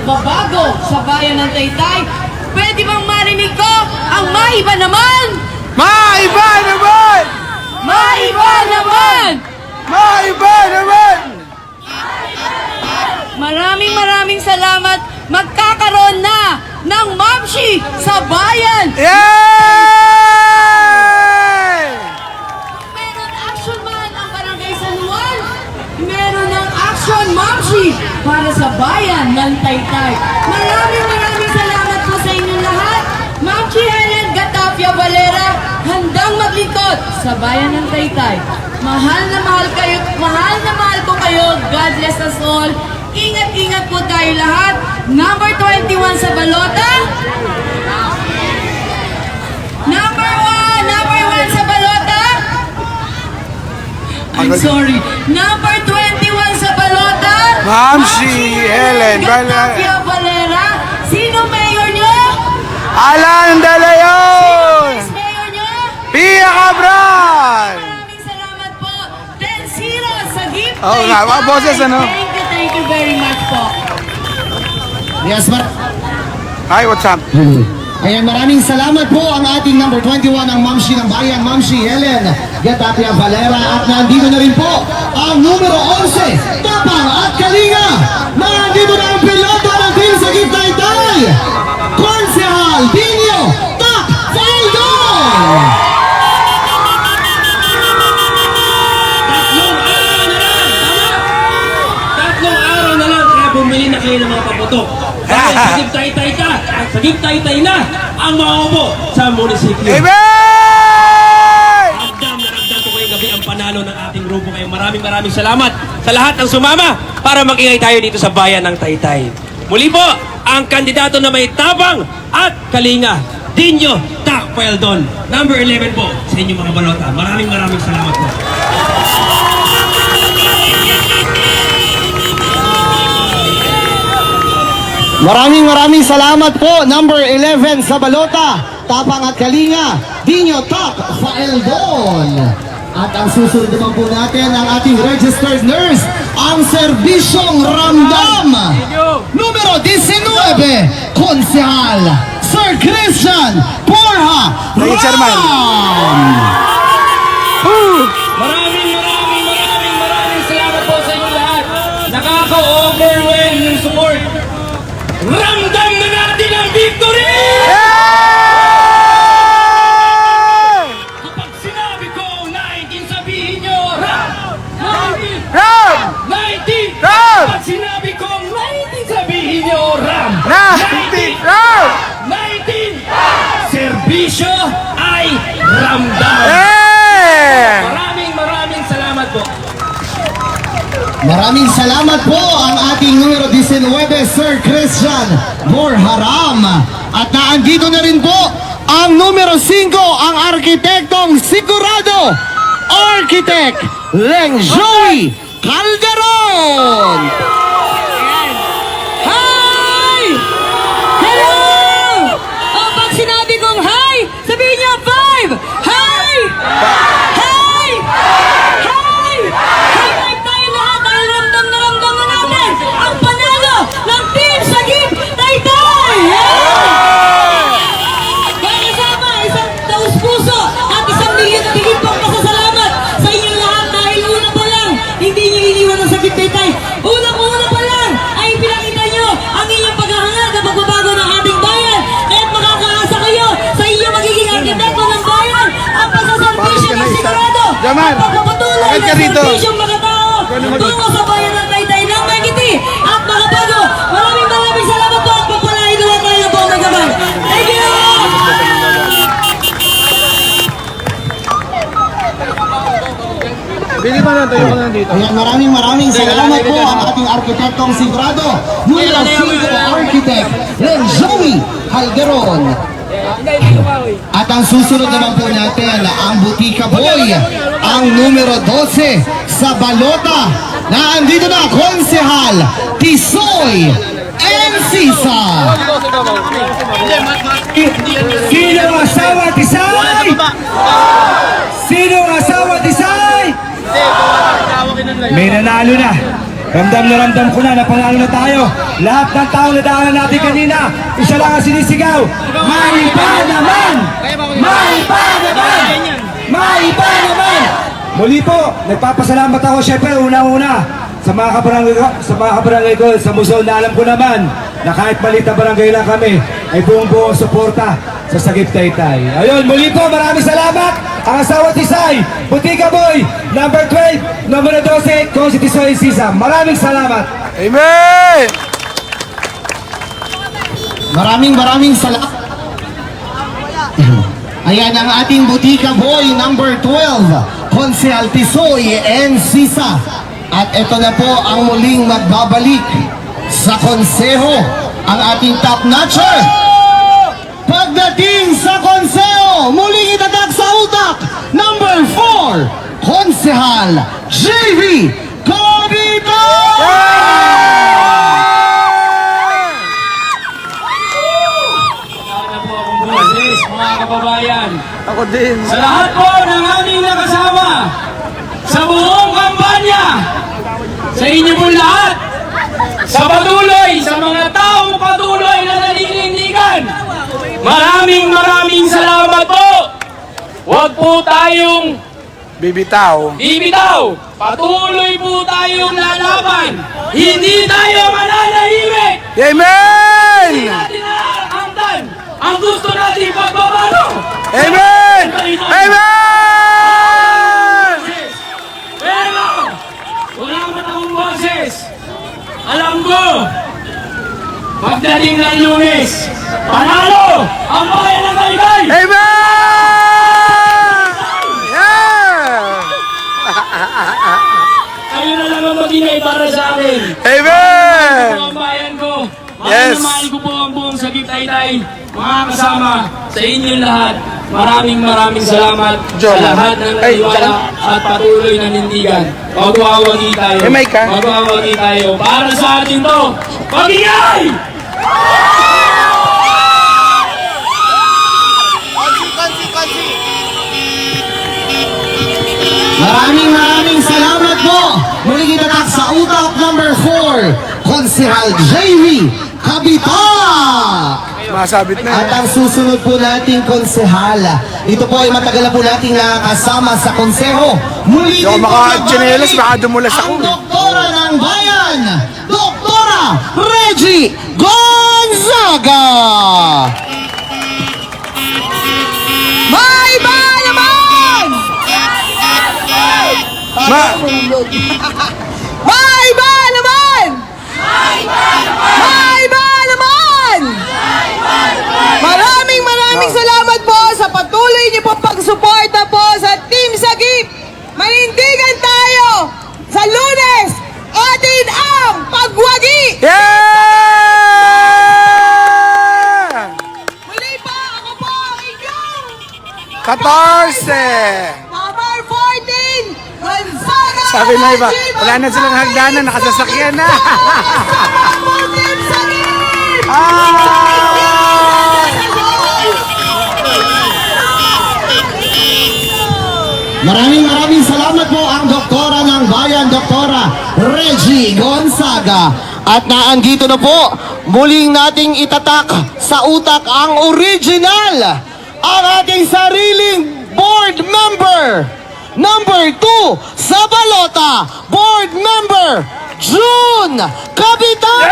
pagbabago sa bayan ng Taytay. Pwede bang marinig ko ang maiba naman? Maiba naman! Maiba naman! Maiba naman! Maraming salamat. Magkakaroon na ng Mamshi sa bayan. Yay! Meron action man ang Barangay San Juan. Meron ng action Mamshi para sa bayan ng Taytay. Maraming salamat po sa inyong lahat. Mamshi Helen Gatapia Valera, handang maglingkod sa bayan ng Taytay. Mahal na mahal po kayo. God bless us all. Ingat po tayo lahat. Number 21 sa balota. Number 1 sa balota. I'm sorry. Number 21 sa balota. Mamshi Helen Gatapia Valera. Sino mayor nyo? Alan De Leon! Vice mayor nyo? Pia Cabral! Maraming salamat po. 10-0 sa gift. Oo nga, mga boses, ano? Thank you very much po. Yes, Hi, what's up? Ayan, maraming salamat po ang ating number 21 ang Mamshi ng Bayan, Mamshi Helen Gatapia Valera. At nandito na rin po ang numero 11, Tapang at Kalinga. Nandito na ang piloto ng team sa Gift Taytay, Konsehal Dinio Tak Faldon. Tatlong araw na lang, kaya bumili na kayo ng mga paputok. Dahil sa Gift Taytay ka, at sa Gift Taytay na ang mauupo sa munisipyo. Amen! Ramdam na ramdam ko ngayong gabi ang panalo ng ating grupo. Kaya maraming salamat sa lahat ng sumama para mag-ingay tayo dito sa bayan ng Taytay. Muli po, ang kandidato na may tapang at kalinga, Dinyo Tak Faldon. Number 11 po sa inyong mga balota. Maraming salamat po. Maraming salamat po. Number 11 sa balota, Tapang at Kalinga, Dinyo Tak Faldon. At ang susunod naman po natin ang ating registered nurse, ang Serbisyong Ramdam. Numero 19, Konsehal Sir Christian Porha Hey, Chairman. Maraming salamat po sa inyo lahat. Nakaka-overwhelm yung support. Ramdam na natin ang victory! Kapag sinabi ko 19, sabihin nyo Ram! 19! Ram! Kapag sinabi ko 19, sabihin nyo Ram! 19! Ram! 19! Serbisyo ay ramdam! Maraming salamat po. Maraming salamat po ang ating numero 19, Sir Christian Borharam. At naandito na rin po ang numero 5, ang arkitektong sigurado, Architect Leng Joey Calderon. Hi! Hello! Pag sinabi kong hi, sabihin niyo 5! Hi! Hi! Hi! Hi-five tayo lahat dahil ramdam na natin ang panalo ng team sa Gift Taytay! Kasama isang taus-puso at 1 milyon na higit pang pasasalamat sa inyong lahat dahil una pa lang, hindi niyo iniwan ang sa Gift Taytay. Unang-una pa lang ay pinakita niyo ang inyong paghahangad na pagbabago ng ating bayan. Kaya't makakaasa kayo sa inyong magiging arkitekto ng bayan ang pagsaservisyo ng sigurado Jamal, at pagpapatuloy bakit ka ng rito? servisyo mga tao tungo sa bayan ng Taytay ng Magiti at mga bago. Maraming salamat po at pagpalain naman tayo ng buong gabay. Thank you! Bili pa na tayo ka na dito. Ayan, maraming salamat po ang ating arkitektong sigurado, numero 5, Architect Leng Joey Calderon. At ang susunod naman po natin, ang Butika Boy, ang numero 12 sa balota. Naandito na, Konsehal Tisoy Encisa. Sino ang asawa Tisay? Sino ang asawa Tisay? May nanalo na. Ramdam na ramdam ko na panalo na tayo. Lahat ng tao na daanan natin kanina, isa lang ang sinisigaw. May iba naman! May iba naman! May iba naman! Muli po, nagpapasalamat ako syempre una-una sa mga kabarangay ko sa Muson na alam ko naman na kahit maliit na barangay lang kami ay buong-buong suporta sa Sagip Taytay. Ayun, muli po, maraming salamat. Ang asawa Tisay, Butika Boy, number 12, number 12, Consi Tisoy Sisa. Maraming salamat. Amen! Maraming salamat. Ayan ang ating Butika Boy, number 12, Konsehal Tisoy and Sisa. At ito na po ang muling magbabalik sa konseho, ang ating top notcher. Pagdating sa konseho, muling itatak sa utak, number 4, Konsehal JV Cavite! Sana po akong boses, mga kababayan. Ako din. Sa lahat po ng aming nakasama, sa buong kampanya, sa inyo po lahat, sa patuloy, sa mga taong patuloy na naninindigan, maraming salamat po. Huwag po tayong Bibitaw. bibitaw. Patuloy po tayong lalaban. Hindi tayo mananahimik. Amen! Hindi natin naaangkan ang gusto natin pagbabago. Amen! Amen! Pero, wala man akong boses. Alam ko, pagdating ng Lunes, panalo ang bayan ng Taytay! Amen! Yeah! Kayo na lang ang magingay para sa akin. Amen! Ang bayan ko, Yes. mahal ko po ang buong Sagip Taytay. Mga kasama, sa inyong lahat, maraming salamat sa lahat ng naniwala at patuloy na nindigan. Magwawagi tayo. May mic ka? Magwawagi tayo. Para sa atin to, magingay! Maraming salamat po. Muling itatak sa utak, number 4, Konsehal JV Cavite! Masabit na At ang susunod po nating konsehal, ito po ay matagal na po nating nakakasama sa konseho. Muli Hindi ako din po makachinelas, nagbabalik baka dumulas ako. ang doktora ng bayan, Doktora Reggie Gonzaga! May iba naman! Ma- May iba naman! May iba naman! Maraming salamat po sa patuloy niyo pong pagsuporta po sa Team Sagip. Manindigan tayo sa Lunes. Atin ang pagwagi. Yeah! Muli po, ako po ang inyong 14! number 14, Gonzaga. Sabi na iba, Reggie wala na silang hagdanan, nakasasakyan na. Team Sagip. Maraming salamat po ang doktora ng bayan, Doktora Reggie Gonzaga. At naandito na po, muling nating itatak sa utak ang original, ang ating sariling board member. Number 2 sa balota, board member June Kapitan.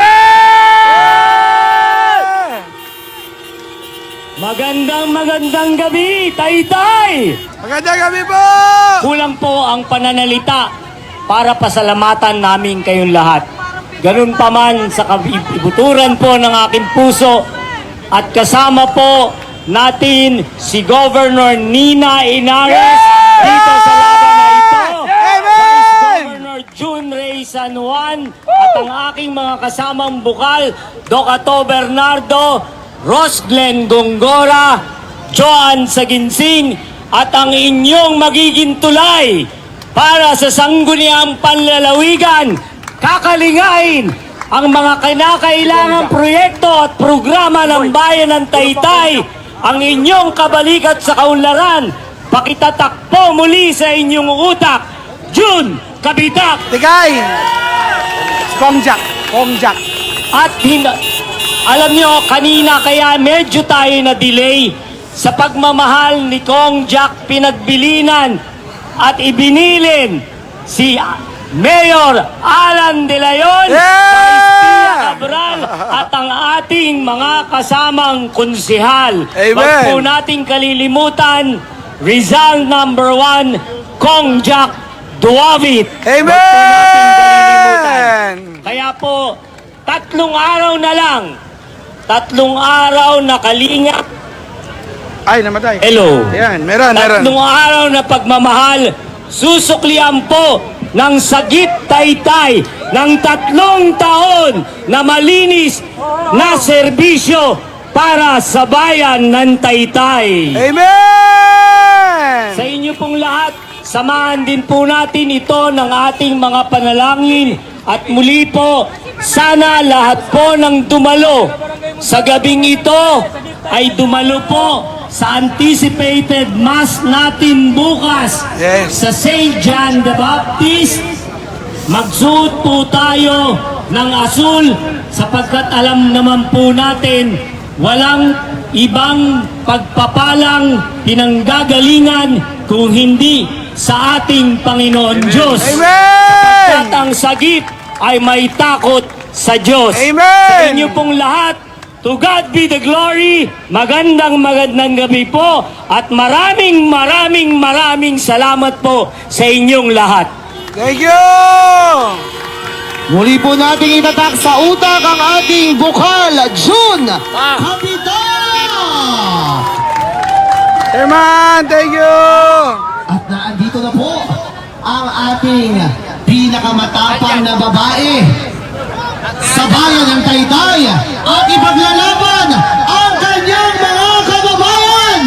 Magandang gabi, Taytay! Magandang gabi po! Kulang po ang pananalita para pasalamatan namin kayong lahat. Ganun pa man sa kabibuturan po ng aking puso at kasama po natin si Governor Nina Inares dito sa laban na ito. Vice Governor June Ray San Juan at ang aking mga kasamang bukal, Doc Ato Bernardo, Ross Glenn Gongora, Joan Saginsing, at ang inyong magiging tulay para sa sangguniang panlalawigan, kakalingain ang mga kinakailangang proyekto at programa ng bayan ng Taytay, ang inyong kabalikat sa kaunlaran, pakitatakpo muli sa inyong utak, June Kapitak! Tigay! Kongjak. Kongjak. At alam nyo, kanina kaya medyo tayo na-delay sa pagmamahal ni Kong Jack pinagbilinan at ibinilin si Mayor Alan De Leon, Vice Pia Cabral at ang ating mga kasamang konsihal. Amen. Wag po nating kalilimutan, Rizal number 1, Kong Jack Duavit. Wag po nating kalilimutan. Amen. Kaya po, 3 araw na lang. 3 araw na kalinga. Ay, namatay. Hello. Ayan, meron. 3 araw na pagmamahal. Susuklian po ng Sagip Taytay ng 3 taon na malinis na serbisyo para sa bayan ng Taytay. Amen. Sa inyo pong lahat, samahan din po natin ito ng ating mga panalangin. At muli po, sana lahat po ng dumalo sa gabing ito ay dumalo po sa anticipated mass natin bukas Yes. sa St. John the Baptist. Magsuot po tayo ng asul sapagkat alam naman po natin walang ibang pagpapalang pinanggagalingan kung hindi sa ating Panginoon Diyos. Amen. At ang sagip ay may takot sa Diyos. Amen. Sa inyo pong lahat, to God be the glory. Magandang gabi po at maraming salamat po sa inyong lahat. Thank you. Muli po nating itatak sa utak ang ating bukal, June Kapitana! Chairman, thank you. At naandito na po ang ating pinakamatapang na babae sa bayan ng Taytay at ipaglalaban ang kanyang mga kababayan.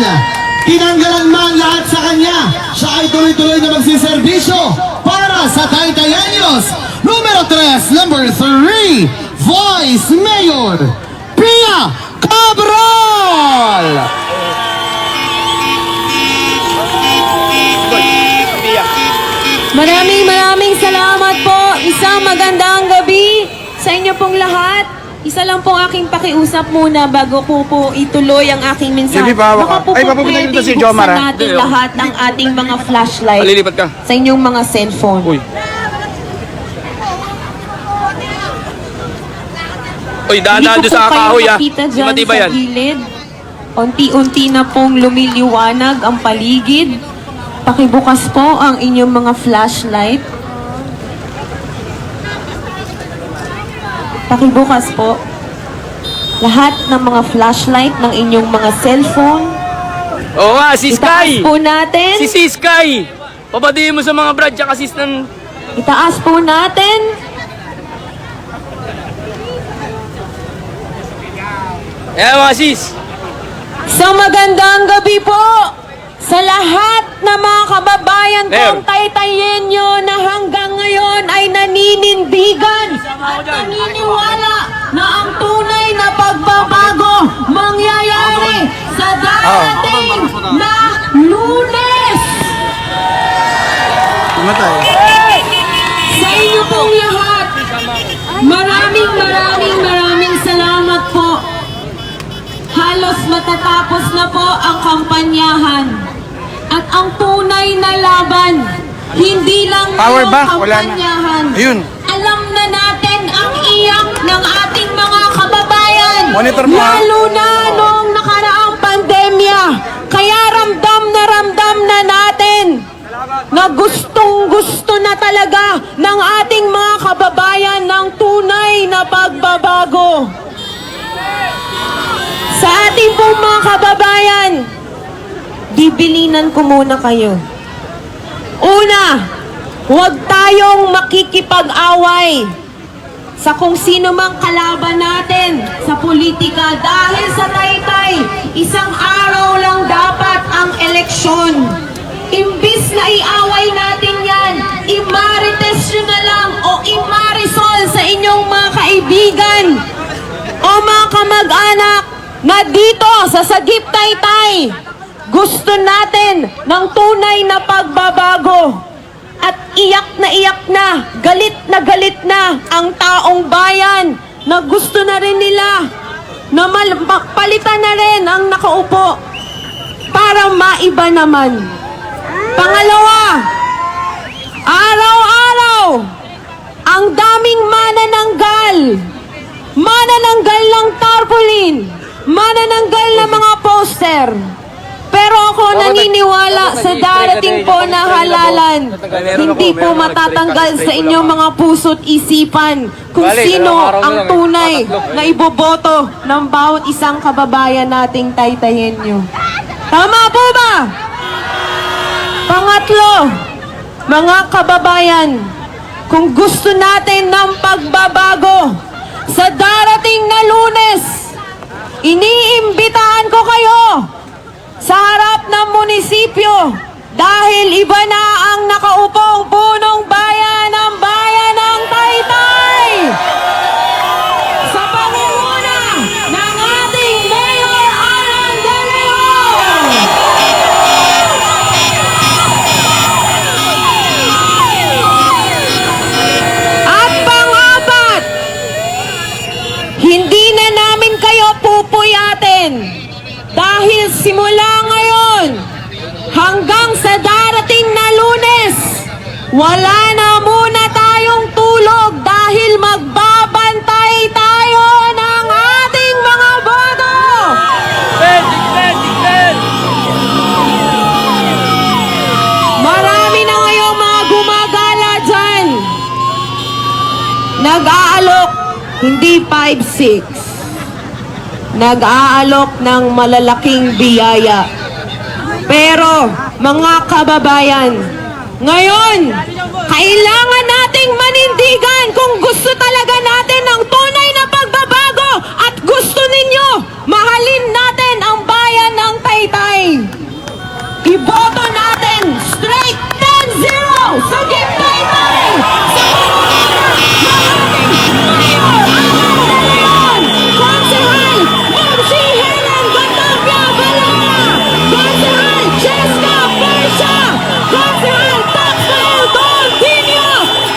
Tinanggalan man lahat sa kanya, siya ay tuloy-tuloy na magsiservisyo para sa Taytayenyos. Numero 3, number 3, Vice Mayor Pia Cabral. Maraming salamat po. Isang magandang gabi sa inyo pong lahat. Isa lang po aking pakiusap muna bago po ituloy ang aking mensahe. Sige, bawa ka. Baka po Ay, po papupunta dito pwedeng si Jomar, buksan ha? natin lahat ng ating mga flashlight Malilipat ka. sa inyong mga cellphone. Uy, dahan-dahan doon sa kahoy ah. Hindi ko po kayo makita dyan Matibay sa yan. gilid. Unti-unti na pong lumiliwanag ang paligid. Pakibukas po ang inyong mga flashlight. Pakibukas po. Lahat ng mga flashlight ng inyong mga cellphone. Oo nga, si Itaas Sky! po natin. Si Sky! Papadiin mo sa mga brad tsaka sis ng... Itaas po natin. Ayan mga sis! So magandang gabi po sa lahat ng mga kababayan kong Taytayenyo na hanggang ngayon ay naninindigan at naniniwala na ang tunay na pagbabago mangyayari sa darating na Lunes. Tumatay. Sa inyo pong lahat, maraming salamat po. Halos matatapos na po ang kampanyahan. At ang tunay na laban, hindi lang Power ngayong bank, wala na. kampanyahan. Ayun. Alam na natin ang iyak ng ating mga kababayan. Monitor mo, ha? Lalo na noong nakaraang pandemya. Kaya ramdam na natin na gustong-gusto na talaga ng ating mga kababayan ng tunay na pagbabago. Sa ating pong mga kababayan, bibilinan ko muna kayo. Una, huwag tayong makikipag-away sa kung sino mang kalaban natin sa politika dahil sa Taytay, isang araw lang dapat ang eleksyon. Imbis na iaway natin yan, imarites nyo na lang o imarisol sa inyong mga kaibigan o mga kamag-anak na dito sa Sagip Taytay, gusto natin ng tunay na pagbabago. at iyak na galit na ang taong bayan na gusto na rin nila na palitan na rin ang nakaupo para maiba naman. Pangalawa, araw-araw, ang daming manananggal ng tarpaulin, manananggal ng mga poster. Pero ako naniniwala sa darating po na halalan, hindi po matatanggal sa inyong mga puso't isipan kung sino ang tunay na iboboto ng bawat isang kababayan nating taytayin nyo. Tama po ba? Pangatlo, mga kababayan, kung gusto natin ng pagbabago sa darating na Lunes, iniimbitahan ko kayo sa harap ng munisipyo dahil iba na ang nakaupong punong bayan ng Taytay sa pangunguna ng ating Mayor Alan De Leon. At pang-apat, hindi na namin kayo pupuyatin dahil simula ngayon hanggang sa darating na Lunes, wala na muna tayong tulog dahil magbabantay tayo ng ating mga boto. Marami na ngayong mga gumagala dyan. Nag-aalok, hindi 5-6. Nag-aalok ng malalaking biyaya. Pero, mga kababayan, ngayon, kailangan nating manindigan kung gusto talaga natin ng tunay na pagbabago at gusto ninyo, mahalin natin ang bayan ng Taytay. Iboto natin straight 10-0 sa Give Taytay! Sa Konsehal Mamsi Helen Batavia Balona, Konsehal Cheska Persha, Konsehal Taxel Doltinio,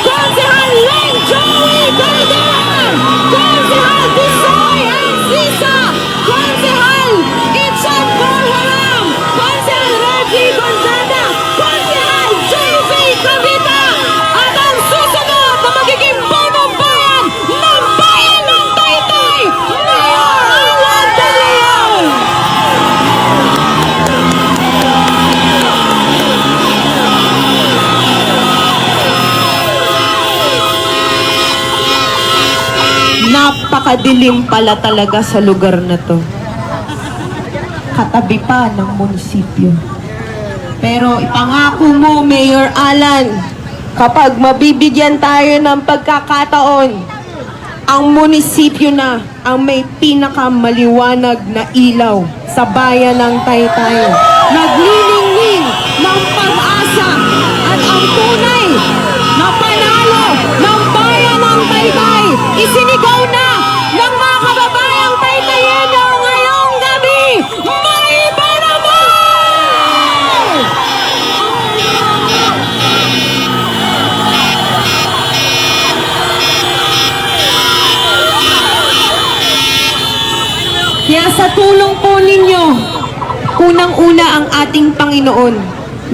Konsehal Len Joey Caldera, Konsehal Disoy Ancisa, Konsehal Itchan Borharam, Konsehal Reggie Gonzaga, Konsehal JV Cavita, at ang susunod na magiging punong bayan ng Taytay, Mayor Alan De Leon! Napakadilim pala talaga sa lugar na to. Katabi pa ng munisipyo. Pero ipangako mo, Mayor Alan, kapag mabibigyan tayo ng pagkakataon, ang munisipyo na ang may pinakamaliwanag na ilaw sa bayan ng Taytay. Naglilingling ng pag-asa at ang tunay na panalo ng bayan ng Taytay. Isinigaw na ng mga kababayang Taytayenyo ngayong gabi. Maiba naman! Kaya sa tulong po ninyo, unang-una ang ating Panginoon,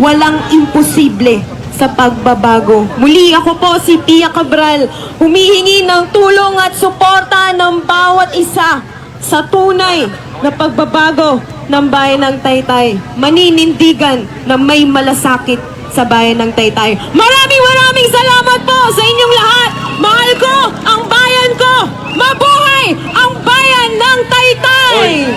walang imposible sa pagbabago. Muli ako po si Pia Cabral, humihingi ng tulong at suporta ng bawat isa sa tunay na pagbabago ng bayan ng Taytay. Maninindigan na may malasakit sa bayan ng Taytay. Maraming salamat po sa inyong lahat. Mahal ko ang bayan ko. Mabuhay ang bayan ng Taytay!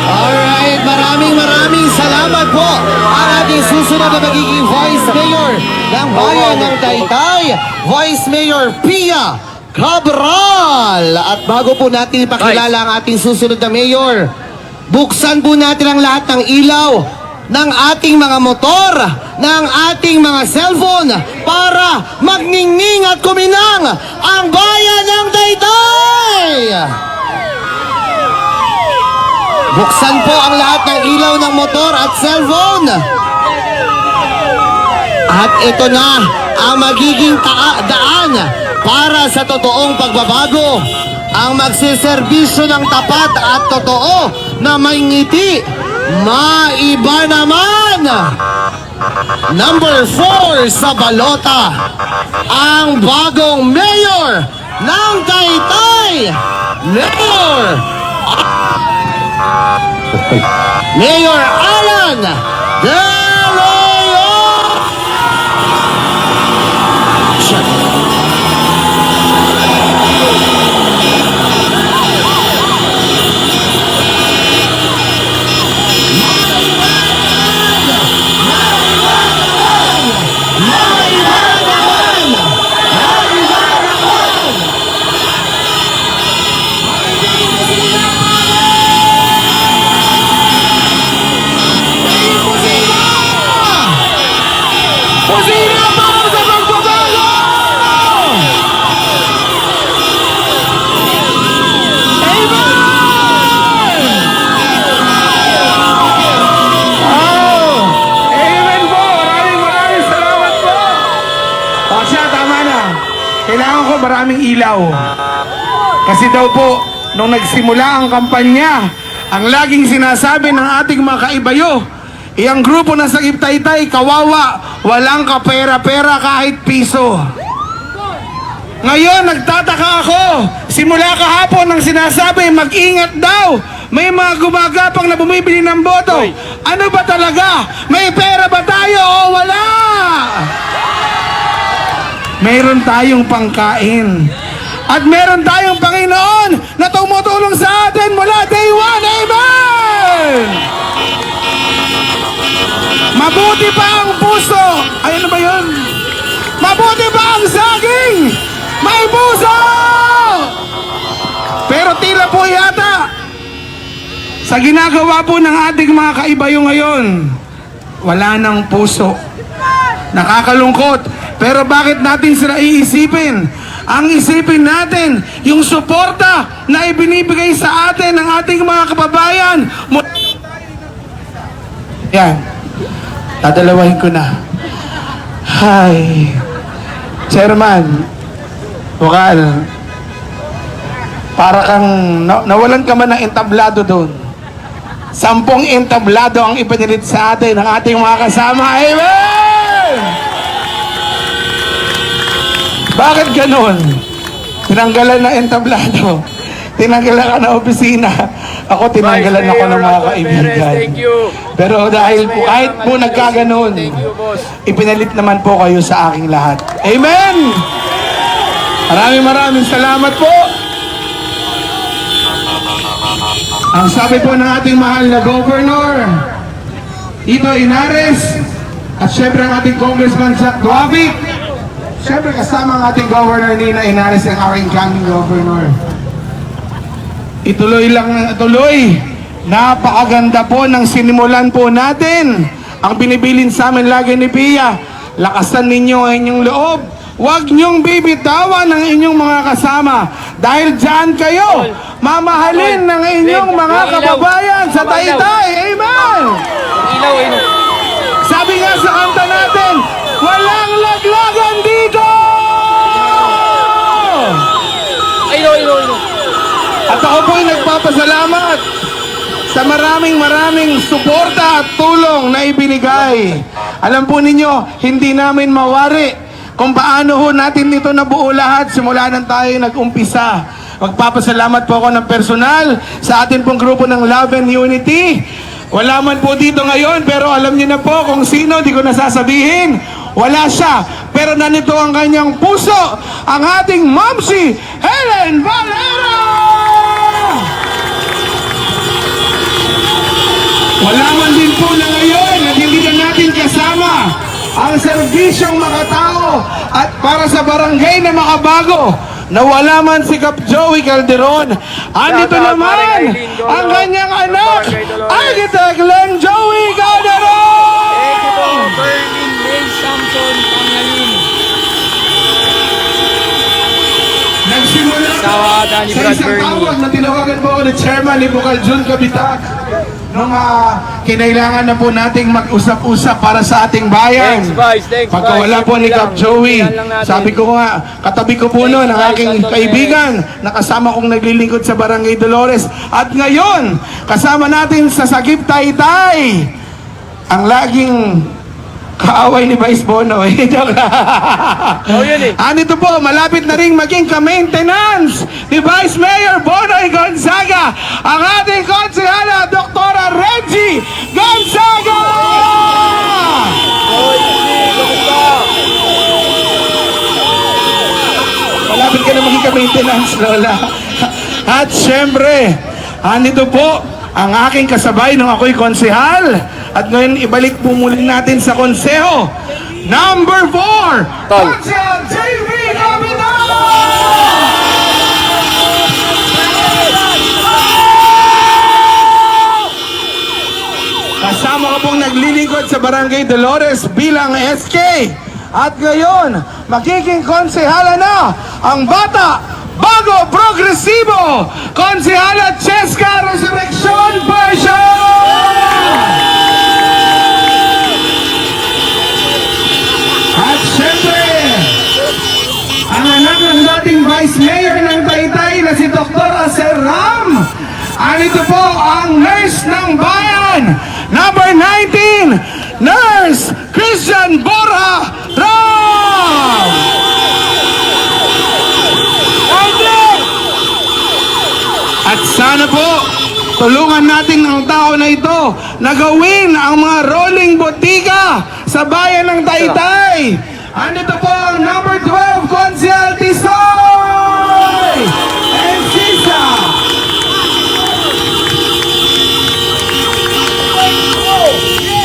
Alright, maraming salamat po ang ating susunod na magiging Vice Mayor ng Bayan ng Taytay, Vice Mayor Pia Cabral. At bago po natin ipakilala ang ating susunod na Mayor, buksan po natin ang lahat ng ilaw ng ating mga motor, ng ating mga cellphone para magningning at kuminang ang Bayan ng Taytay! Buksan po ang lahat ng ilaw ng motor at cellphone. At ito na ang magiging daan para sa totoong pagbabago. Ang magsiservisyo ng tapat at totoo na may ngiti. Maiba naman! Number 4 sa balota, ang bagong mayor ng Taytay, Mayor Alan De Leon! Pusina para sa pagbabago! Amen po! Maraming salamat po! Pasya, tama na. Kailangan ko maraming ilaw. Kasi daw po, nung nagsimula ang kampanya, ang laging sinasabi ng ating mga kaibayo, iyang grupo ng Sagip Taytay, kawawa, walang kapera-pera kahit piso. Ngayon, nagtataka ako. Simula kahapon ang sinasabi, mag-ingat daw. May mga gumagapang na bumibili ng boto. Ano ba talaga? May pera ba tayo o wala? Meron tayong pangkain. At meron tayong Panginoon na tumutulong sa atin mula day one. Amen! Mabuti pa ang puso. Ay, ano ba yun? Mabuti pa ang saging. May puso! Pero tila po yata, sa ginagawa po ng ating mga kaibayo ngayon, wala nang puso. Nakakalungkot. Pero bakit natin sila iisipin? Ang isipin natin, yung suporta na ibinibigay sa atin ng ating mga kababayan. Yan. Dadalawahin ko na. Hi. Chairman, Bukal, para kang nawalan ka man ng entablado doon. 10 entablado ang ipinilit sa atin ng ating mga kasama. Amen! Bakit ganun? Tinanggalan na entablado. Tinanggalan ka na opisina. Ako tinanggalan ako ng mga kaibigan. Thank you. Pero dahil po, kahit po nagkaganon, ipinalit naman po kayo sa aking lahat. Amen! Maraming salamat po. Ang sabi po ng ating mahal na Governor, Tito Inares, at syempre ang ating Congressman Jack Duavic, syempre kasama ang ating Governor Nina Inares, ang aking coming Governor. Ituloy lang, tuloy. Napakaganda po ng sinimulan po natin. Ang binibilin sa amin lagi ni Pia, lakasan ninyo ang inyong loob. Huwag niyong bibitawan ang inyong mga kasama. Dahil dyan kayo, mamahalin ng inyong mga kababayan sa Taytay. Amen! Ilaw. Sabi nga sa kanta natin, walang laglagan dito! Ilaw. At ako po'y nagpapasalamat sa maraming suporta at tulong na ibinigay. Alam po ninyo, hindi namin mawari kung paano ho natin ito nabuo lahat simula nang tayo nag-umpisa. Magpapasalamat po ako ng personal sa atin pong grupo ng Love and Unity. Wala man po dito ngayon, pero alam niyo na po kung sino, di ko nasasabihin. Wala siya, pero nandito ang kanyang puso, ang ating Momsi Helen Valera! Wala man din po na ngayon at hindi na natin kasama ang serbisyong makatao at para sa barangay na makabago na wala man si Kap Joey Calderon. Andito naman ang kanyang anak, Architect Len Joey Calderon! Berlin Ray Samson Pangalin. Nagsimula Sawada ni Sa Brad isang Bernie. tawag na tinawagan po ako ni Chairman ni Bukal Jun Kabitak nung kinailangan na po nating mag-usap-usap para sa ating bayan. Thanks, Vice. Thanks, Pagkawala Vice. po ni Simple Cap lang. Joey, Simple lang natin. sabi ko nga, katabi ko po Thanks, noon ang Vice. aking Santos kaibigan, nakasama kong naglilingkod sa Barangay Dolores. At ngayon, kasama natin sa Sagip Taytay, ang laging kaaway ni Vice Bono. Joke lang. Yun eh. Andito po, malapit na rin maging ka-maintenance ni Vice Mayor Bonoy Gonzaga, ang ating konsehala, Dr. Reggie Gonzaga! Malapit ka na maging ka-maintenance, Lola. At syempre, andito po ang aking kasabay nung ako'y konsehal. At ngayon, ibalik po muli natin sa konseho. Number 4, Tol. Konsehal JV Capital! Kasama ko pong naglilingkod sa Barangay Dolores bilang SK. At ngayon, magiging konsehala na ang bata, bago, progresibo, konsehala Cheska Resurrection Version! At syempre, ang anak ng dating Vice Mayor ng Taytay na si Dr. Aser Ram. Anito po ang nurse ng bayan, number 19, Nurse Christian Borja Ram! At sana po, tulungan natin ang tao na ito na gawin ang mga rolling botiga sa bayan ng Taytay. Andito po ang number 12, Konsehal Tisoy! And Sisa!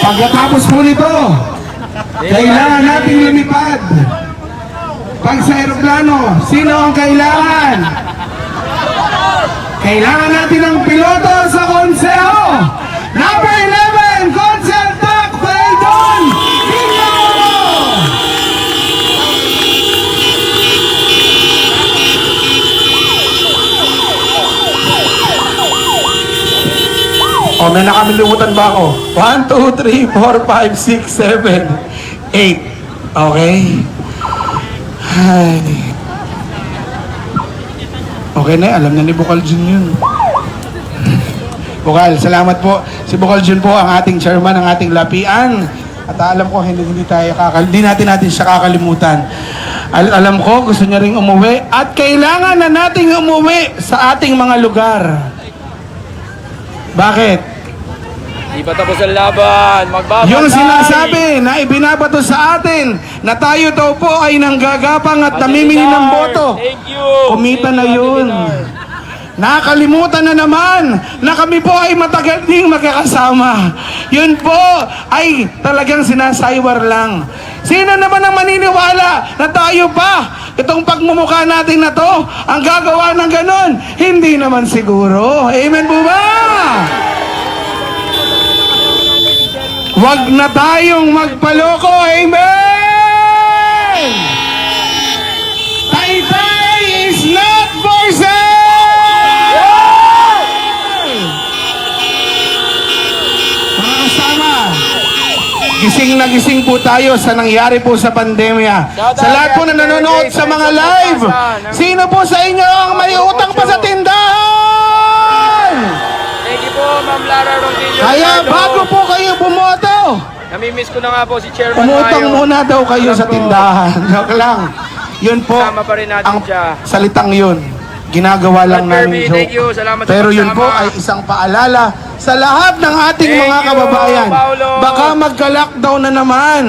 Pagkatapos po nito, kailangan nating lumipad. Pag sa aeroplano, sino ang kailangan? Kailangan natin ng piloto sa konseho. Number 11, Konsehal Tak Feldon Pino! O, may nakamilimutan ba ako? 1, 2, 3, 4, 5, 6, 7, 8. Okay? Ay. Okay na, alam na ni Bukal Jun yun. Bukal, salamat po. Si Bukal Jun po ang ating chairman, ang ating lapian. At alam ko, hindi natin siya kakalimutan. Alam ko, gusto niya ring umuwi. At kailangan na nating umuwi sa ating mga lugar. Bakit? Di pa tapos ang laban. Magbabantay. Yung sinasabi na ibinabato sa atin na tayo daw po ay nanggagapang at namimili ng boto. Thank you. Kumita Thank na you, yun. Ate Dinar. Nakalimutan na naman na kami po ay matagal ding magkakasama. Yun po ay talagang sinasaywar lang. Sino naman ang maniniwala na tayo pa, itong pagmumukha natin na to, ang gagawa ng ganon? Hindi naman siguro. Amen po ba? Huwag na tayong magpaloko. Amen! Taytay is not for sale! Mga kasama, gising na gising po tayo sa nangyari po sa pandemya. Sa lahat po na nanonood sa mga live, sino po sa inyo ang may utang pa sa tindahan? Thank you po, Ma'am Lara Ronquillo. Kaya bago po kayo bumoto, Namimiss ko na nga po si Chairman umutang Mayo. muna daw kayo Alam sa ko, tindahan. Joke lang. Yun po, Kasama pa rin natin ang siya. salitang yun. Ginagawa lang Brad namin Kirby, thank you. joke. Salamat sa Pero yun pagsama. po ay isang paalala sa lahat ng ating Thank mga you, kababayan. Paolo. Baka magka-lockdown na naman.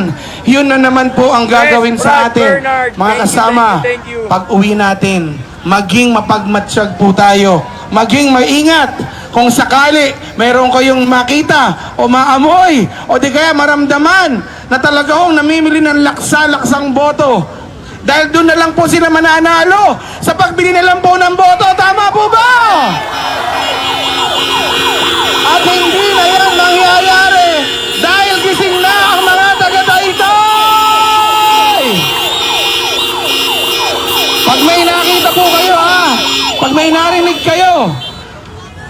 Yun na naman po ang gagawin Brad sa atin. Bernard, Mga thank you, kasama, thank you. pag uwi natin, maging mapagmatsyag po tayo. Maging maingat. Kung sakali mayroon kayong makita o maamoy o di kaya maramdaman na talagang namimili ng laksa-laksang boto. Dahil doon na lang po sila mananalo sa pagbili na lang po ng boto. Tama po ba? At hindi na yan mangyayari dahil gising na ang mga taga-Taytay. Pag may nakita po kayo ha, pag may may narinig kayo,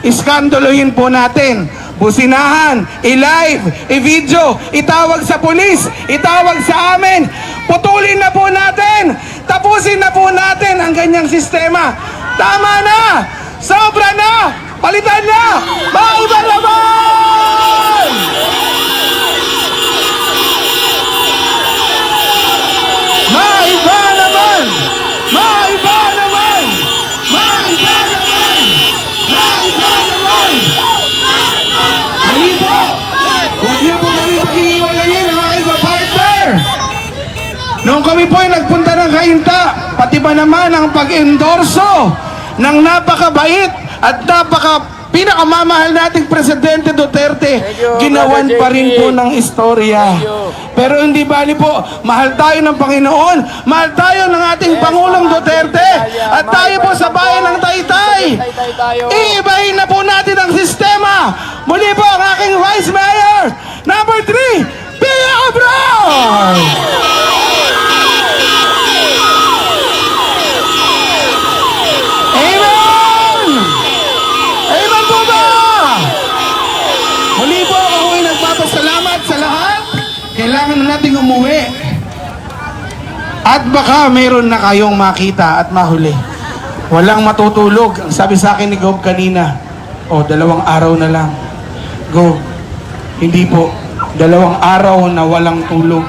iskandalohin po natin. Businahan, i-live, i-video, itawag sa pulis, itawag sa amin. Putulin na po natin. Tapusin na po natin ang ganyang sistema. Tama na! Sobra na! Palitan na! Maiba naman! Maiba naman! Maiba naman! Maiba naman! Maiba naman! Halika! Huwag niyo po kami pag-iiwalayin ang aking partner! Noong kami po ay nagpunta ng Kainta, pati ba naman ang pag-endorso ng napakabait at pinakamamahal nating Presidente Duterte, ginawan pa rin po ng istorya. Pero hindi bali po, mahal tayo ng Panginoon, mahal tayo ng ating Pangulong Duterte, at tayo po sa bayan ng Taytay. Iibahin na po natin ang sistema. Muli po ang aking Vice Mayor, number 3, Pia Abral! Amen! Amen po ba? Muli po ako ay nagpapasalamat sa lahat. Kailangan na nating umuwi. At baka mayroon na kayong makita at mahuli. Walang matutulog. Ang sabi sa akin ni Gob kanina, 2 araw na lang. Gob, hindi po. 2 araw na walang tulog.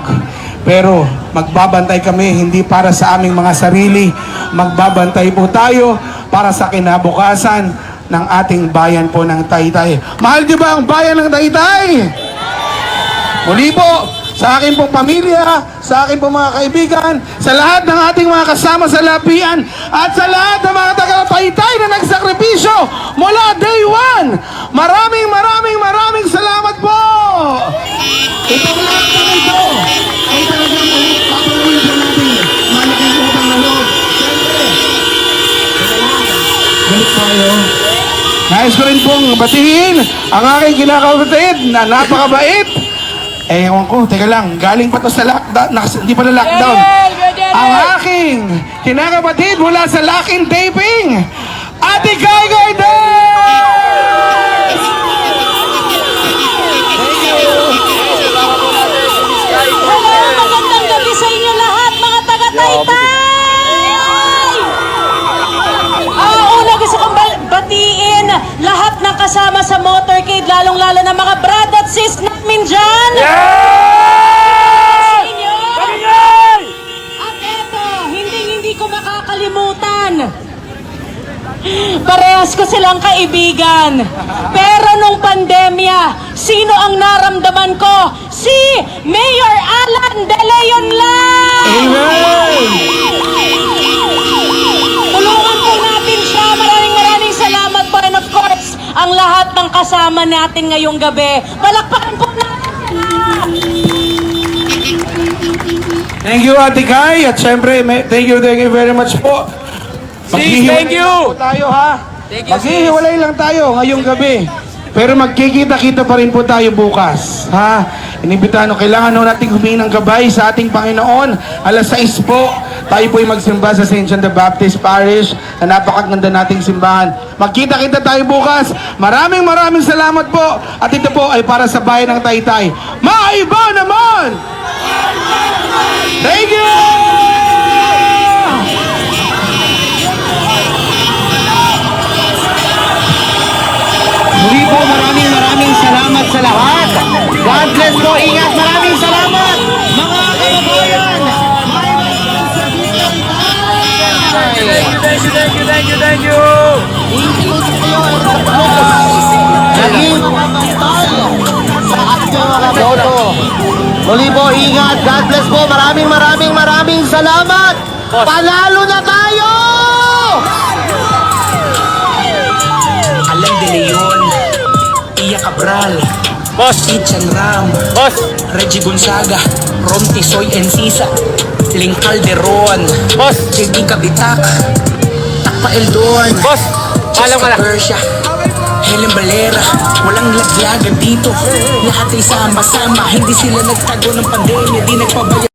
Pero magbabantay kami hindi para sa aming mga sarili. Magbabantay po tayo para sa kinabukasan ng ating bayan po ng Taytay. Mahal niyo ba ang bayan ng Taytay? Muli po, sa akin pong pamilya, sa akin pong mga kaibigan, sa lahat ng ating mga kasama sa lapian, at sa lahat ng mga taga-Taytay na nagsakripisyo mula day 1. Maraming salamat po! Itong lahat ng ito ay talagang papalawin po natin. Malaking utang na loob. Siyempre, balik tayo. Nais ko rin pong batiin ang aking kinakapatid na napakabait. Ewan ko, teka lang, galing pa to sa lockdown, hindi pa na lockdown. Ang aking kinakapatid mula sa Laking Taping, Ate Kai Gardes! Hello, magandang gabi sa inyo lahat, mga taga-Taytay! Una gusto kong batiin lahat ng kasama sa motorcade, lalong-lalo na mga brad at sis namin dyan! Sa inyo! At eto, hindi ko makakalimutan. Parehas ko silang kaibigan. Pero nung pandemya, sino ang naramdaman ko? Si Mayor Alan De Leon lang! Amen! Tulungan po natin siya. Maraming salamat po. And of course, ang lahat ng kasama natin ngayong gabi. Palakpakan po natin! Thank you, Ate Kai. At syempre, thank you very much po. Thank you. Po tayo, ha? Maghihiwalay lang tayo ngayong gabi. Pero magkikita-kita pa rin po tayo bukas. Ha? Inibitahan, kailangan natin humingi ng gabay sa ating Panginoon. Alas 6 po, tayo po'y magsimba sa St. John the Baptist Parish na napakaganda nating simbahan. Magkita-kita tayo bukas. Maraming salamat po. At ito po ay para sa bayan ng Taytay. Maiba naman! Thank you! Muli po, maraming salamat sa lahat. God bless po, ingat, maraming salamat, mga kababayan. Thank you. Naging sa ating mga boto. Muli po, ingat, God bless po, maraming salamat. Panalo na tayo! Alan De Leon, Pia Cabral, Boss. Ichan Ram, Boss. Reggie Gonzaga, Rom Tisoy Encisa, Ling Calderon, Boss. JD Kabitak, Takpa Eldon, Boss. Alam ka na. Persia, Helen Valera, walang lagyagan dito. Lahat ay sama-sama, hindi sila nagtago ng pandemya, di nagpabaya.